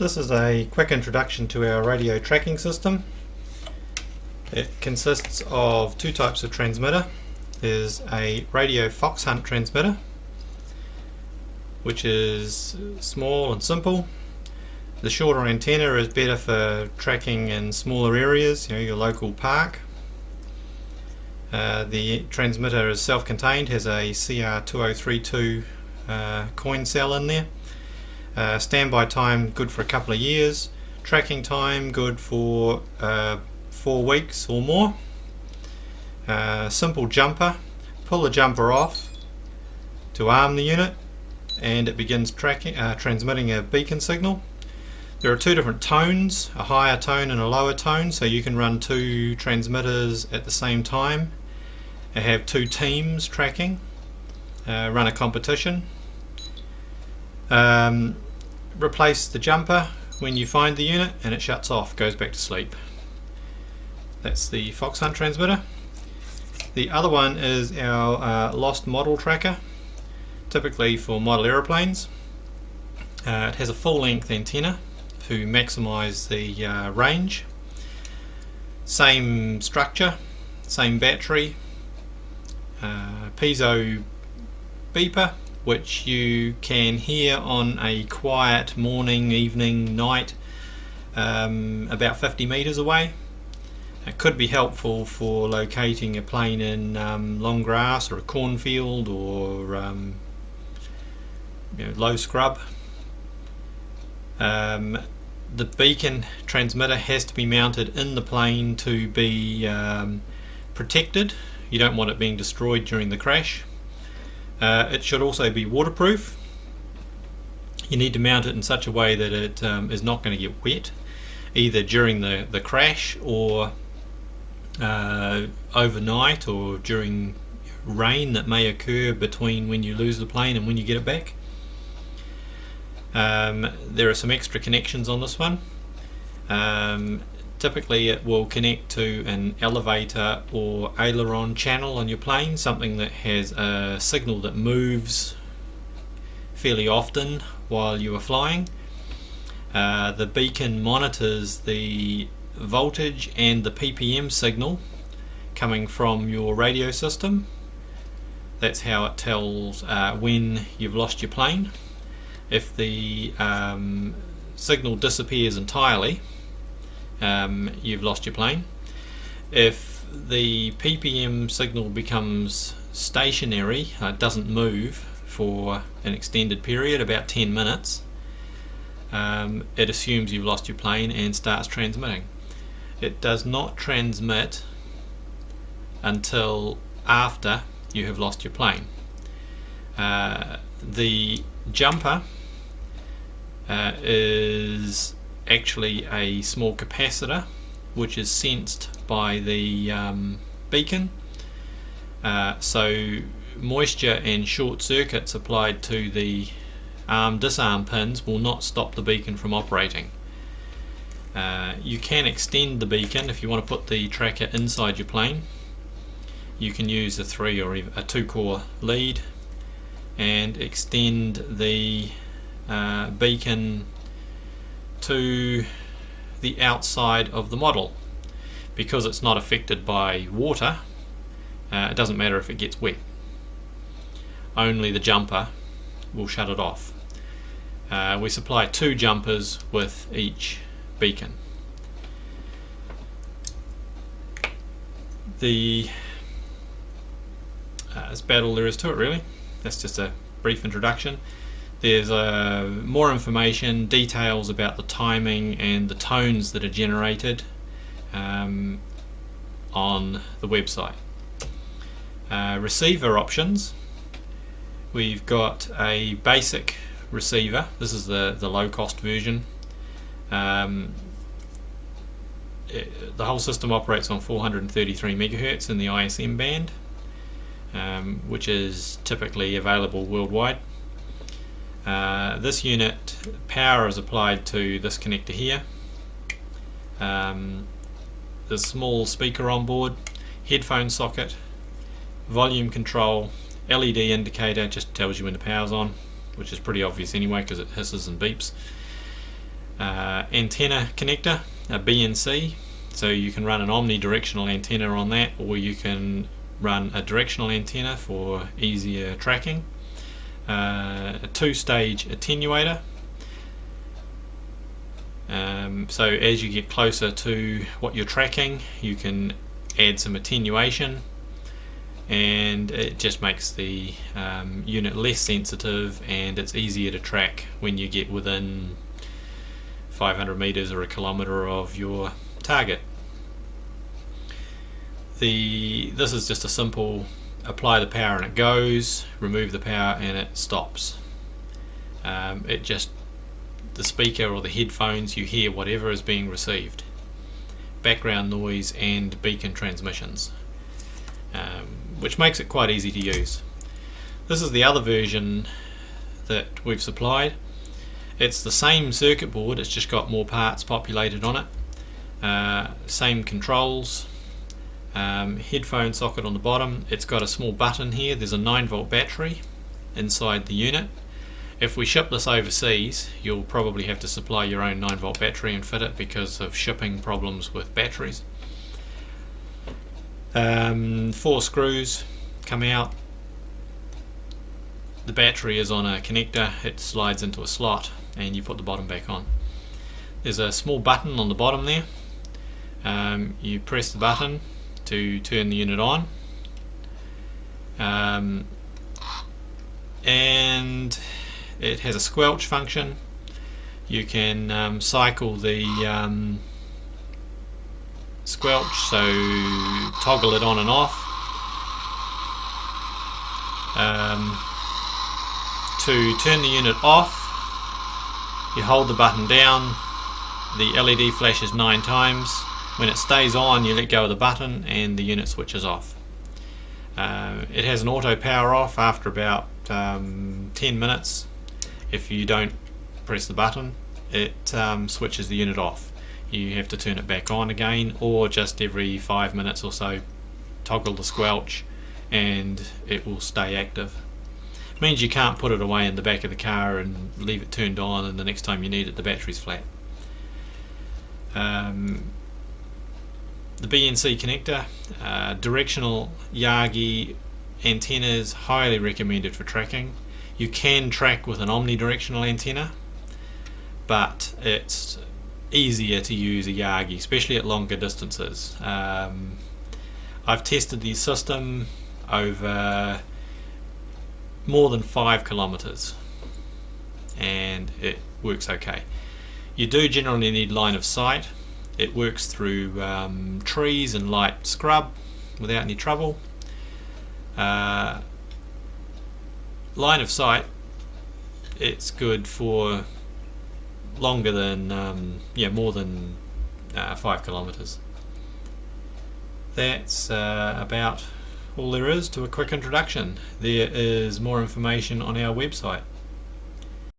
This is a quick introduction to our radio tracking system. It consists of two types of transmitter. There's a radio fox hunt transmitter, which is small and simple. The shorter antenna is better for tracking in smaller areas, your local park. The transmitter is self-contained, has a CR2032 coin cell in there. Standby time good for a couple of years. Tracking time good for 4 weeks or more. Simple jumper. Pull the jumper off to arm the unit and it begins transmitting a beacon signal. There are two different tones, a higher tone and a lower tone, so you can run two transmitters at the same time. I have two teams tracking, run a competition. Replace the jumper when you find the unit and it shuts off, goes back to sleep. That's the fox hunt transmitter. The other one is our lost model tracker, typically for model aeroplanes. It has a full-length antenna to maximise the range. Same structure, same battery, piezo beeper, which you can hear on a quiet morning, evening, night, about 50 metres away. It could be helpful for locating a plane in long grass or a cornfield or low scrub. The beacon transmitter has to be mounted in the plane to be protected. You don't want it being destroyed during the crash. It should also be waterproof. You need to mount it in such a way that it is not going to get wet, either during the crash or overnight or during rain that may occur between when you lose the plane and when you get it back. There are some extra connections on this one. Typically it will connect to an elevator or aileron channel on your plane, something that has a signal that moves fairly often while you are flying. The beacon monitors the voltage and the ppm signal coming from your radio system. That's how it tells when you've lost your plane. If the signal disappears entirely, you've lost your plane. If the ppm signal becomes stationary, doesn't move for an extended period, about 10 minutes, it assumes you've lost your plane and starts transmitting. It does not transmit until after you have lost your plane. The jumper is actually a small capacitor which is sensed by the beacon, so moisture and short circuits applied to the arm-disarm pins will not stop the beacon from operating. You can extend the beacon if you want to put the tracker inside your plane. You can use a 3 or even a 2-core lead and extend the beacon to the outside of the model. Because it's not affected by water, it doesn't matter if it gets wet. Only the jumper will shut it off. We supply 2 jumpers with each beacon. That's about all there is to it, really. That's just a brief introduction. There's more information, details about the timing and the tones that are generated on the website. Receiver options. We've got a basic receiver. This is the low-cost version. The whole system operates on 433 megahertz in the ISM band, which is typically available worldwide. This unit, power is applied to this connector here. There's a small speaker on board, headphone socket, volume control, LED indicator, just tells you when the power's on, which is pretty obvious anyway because it hisses and beeps. antenna connector, a BNC, so you can run an omnidirectional antenna on that, or you can run a directional antenna for easier tracking. A two-stage attenuator, so as you get closer to what you're tracking you can add some attenuation, and it just makes the unit less sensitive, and it's easier to track when you get within 500 meters or a kilometer of your target. This is just a simple apply the power and it goes, remove the power and it stops. The speaker or the headphones, you hear whatever is being received, background noise and beacon transmissions, which makes it quite easy to use. This is the other version that we've supplied. It's the same circuit board, it's just got more parts populated on it, same controls, headphone socket on the bottom. It's got a small button here. There's a 9-volt battery inside the unit. If we ship this overseas, you'll probably have to supply your own 9-volt battery and fit it because of shipping problems with batteries. 4 screws come out. The battery is on a connector, it slides into a slot and you put the bottom back on. There's a small button on the bottom there. You press the button to turn the unit on, and it has a squelch function. You can cycle the squelch, so toggle it on and off. To turn the unit off, you hold the button down, the LED flashes 9 times. When it stays on, you let go of the button and the unit switches off. It has an auto power off after about 10 minutes. If you don't press the button, it switches the unit off. You have to turn it back on again, or just every 5 minutes or so toggle the squelch and it will stay active. It means you can't put it away in the back of the car and leave it turned on and the next time you need it the battery's flat. The BNC connector, directional Yagi antennas, highly recommended for tracking. You can track with an omnidirectional antenna, but it's easier to use a Yagi, especially at longer distances. I've tested the system over more than 5 kilometers and it works okay. You do generally need line of sight. It works through trees and light scrub without any trouble. Line of sight, it's good for longer than more than 5 kilometers. That's about all there is to a quick introduction. There is more information on our website.